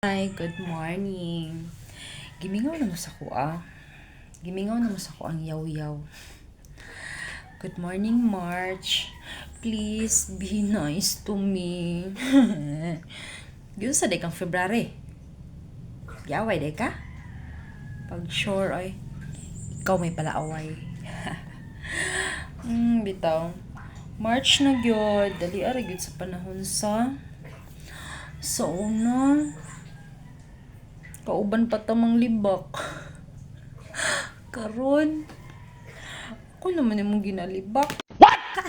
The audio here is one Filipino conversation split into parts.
Hi, good morning. Gimingaw na mo sa ko Gimingaw na mo sa ko ang yaw-yaw. Good morning, March. Please be nice to me. Yun sa dekang February. Yaway de ka? Pag sure ay ikaw may palaaway. Bitaw. March na gyud. Dali ara gyud sa panahon sa una. Kauban pa tamang libak. Karon, ako naman yung ginalibak. What?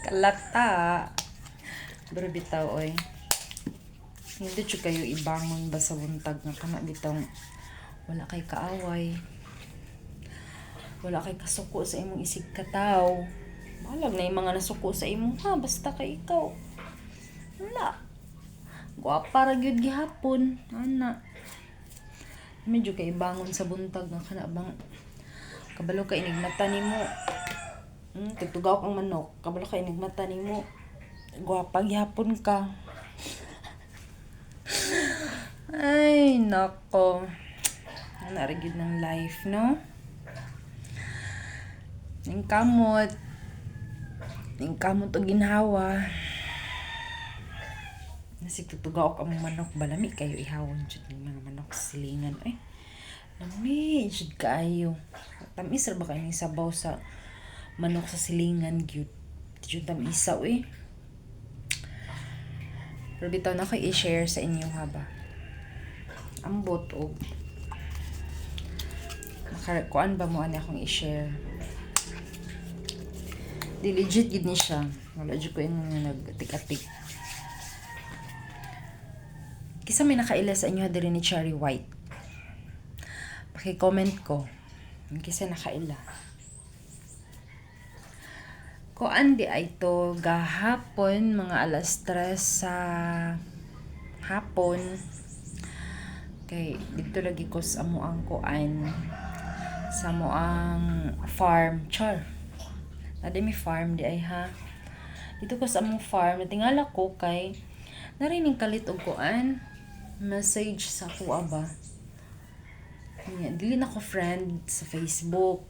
Kalata. Pero bitaw, oy. Hindi siya kayo ibangon ba sa buntag nga kana bitaw. Wala kay kaaway. Wala kay kasuko sa imong isig kataw. Balag na yung mga nasuko sa imong ha. Basta kay ikaw. Wala. Guwapa ra gyud gihapon. Ana. Medyo kay bangon sa buntag nga kana bang kabalo ka inigmata nimo. Tugtugaw kang manok, kabalo ka inigmata nimo. Guwapa gyapon ka. Ay, nako. Nara gyud ng life, no? Ning kamot og ginhawa. Nasigtutugaw ka mong manok, balami kayo ihawon jud ng mga manok sa silingan. Ay, lami jud kaayo. Tamis ra ba kayo ng sabaw sa manok sa silingan gyud? Jud tamisaw eh. Pero bitaw na ko i-share sa inyo haba. Ambot og kuan ba mo ani akong i-share? Di legit gid ni siya. Wala jud ko yung nagtik-atik. Kisa may nakaila sa inyo diri ni Cherry White. Paki-comment ko. Kisa nakaila. Kuan di ay to gahapon mga alas 3 sa hapon. Kay dito lagi ko sa amo ang kuan sa mo ang farm char. Nade mi farm di ay ha. Dito ko sa among farm natingala ko kay narining kalit og kuan message sa kuha ba. Dili na ko friend sa Facebook.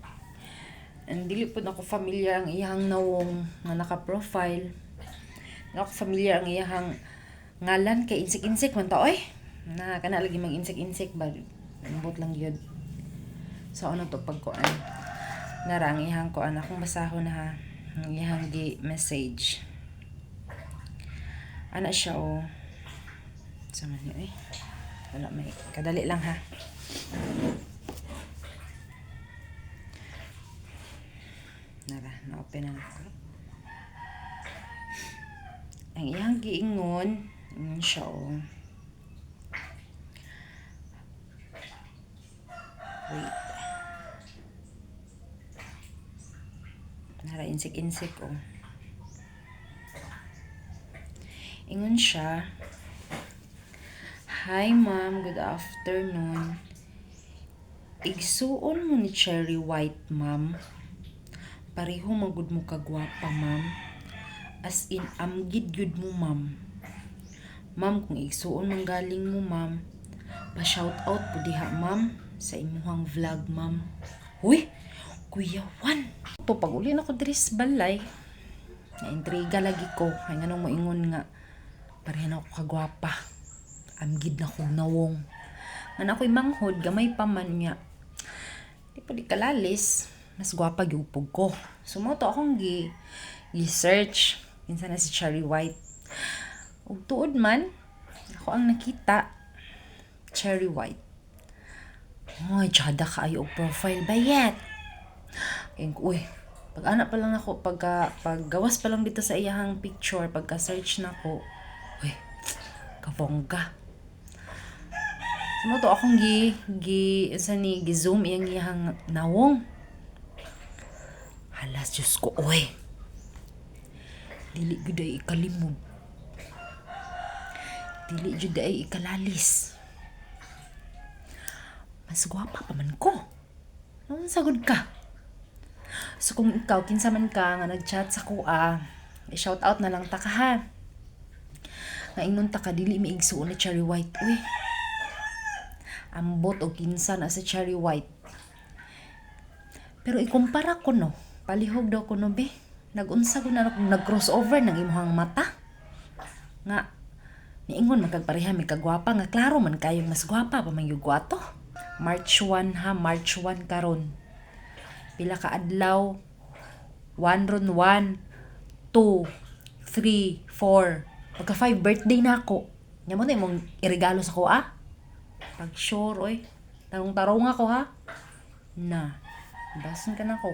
And dili po na ko familiar ang iyang nawong nga naka-profile. Na ko familiar ang iyang ngalan kay insik-insik man ta oy. Na kana lagi mag insik-insik ba. Ambot lang gyud. So ano to pagkuan. Nara ang iyang kuan akong basahon na ha. Ang iyang gi-message. Ana siya o. Sama niyo eh. Wala may. Kadali lang ha. Nara, na-open na ako. Ang iyang giingon. Siya o. Wait. Nara, insik-insik o. Ingon siya. Hi ma'am, good afternoon. Igsuon mo ni Cherry White ma'am. Pareho magud mo kagwapa ma'am. As in amgid gud mo ma'am. Ma'am kung igsuon man galing mo ma'am, pa-shout out po diha ma'am sa imuhang vlog ma'am. Huy, Kuya Juan. To pag uli na ko diri sa balay. Na-intriga lagi ko. Ay nga nung moingon nga pareho na ako kagwapa. Amgid na kong nawong. Nga ako'y manghod, gamay pa man niya. Di pa di kalalis. Mas gwapa giupog ko. Sumoto akong gi-search. Minsan na si Cherry White. Ug tuod man, ako ang nakita. Cherry White. Ay, tsada ka ayo og profile bayet. Uy, pag anak pa lang ako, paggawas pa lang dito sa iyahang picture, pagka-search na ko, uy, kabongga. Sumoto akong gi-zoom iyang nawong. Halas, Diyos ko, oy. Dili jud ay ikalimog. Dili jud ay ikalalis. Mas gwapa pa man ko. Anong sagod ka? So kung ikaw, kinsa man ka nga nag-chat sa kuha, i-shout out na lang ta ka ha. Nga ingon ta ka dili miigsuon ni Cherry White. Uy, ambot o kinsa na sa Cherry White. Pero ikumpara ko no, palihog daw ko no be. Nagunsa ko na nag-crossover ng imuhang mata. Nga, niingon magkagpareha may kagwapa nga klaro man kayong mas gwapa pa man yung gwato. March 1 ha, March 1 karon. Pila ka adlaw? 1 ron 1, 2, 3, 4. Pagka 5 birthday na ako. Nya mo na imong iregalo sa ko ah. Pag sure oy. Tarong-tarong ako ha. Na. Basin ka na ko.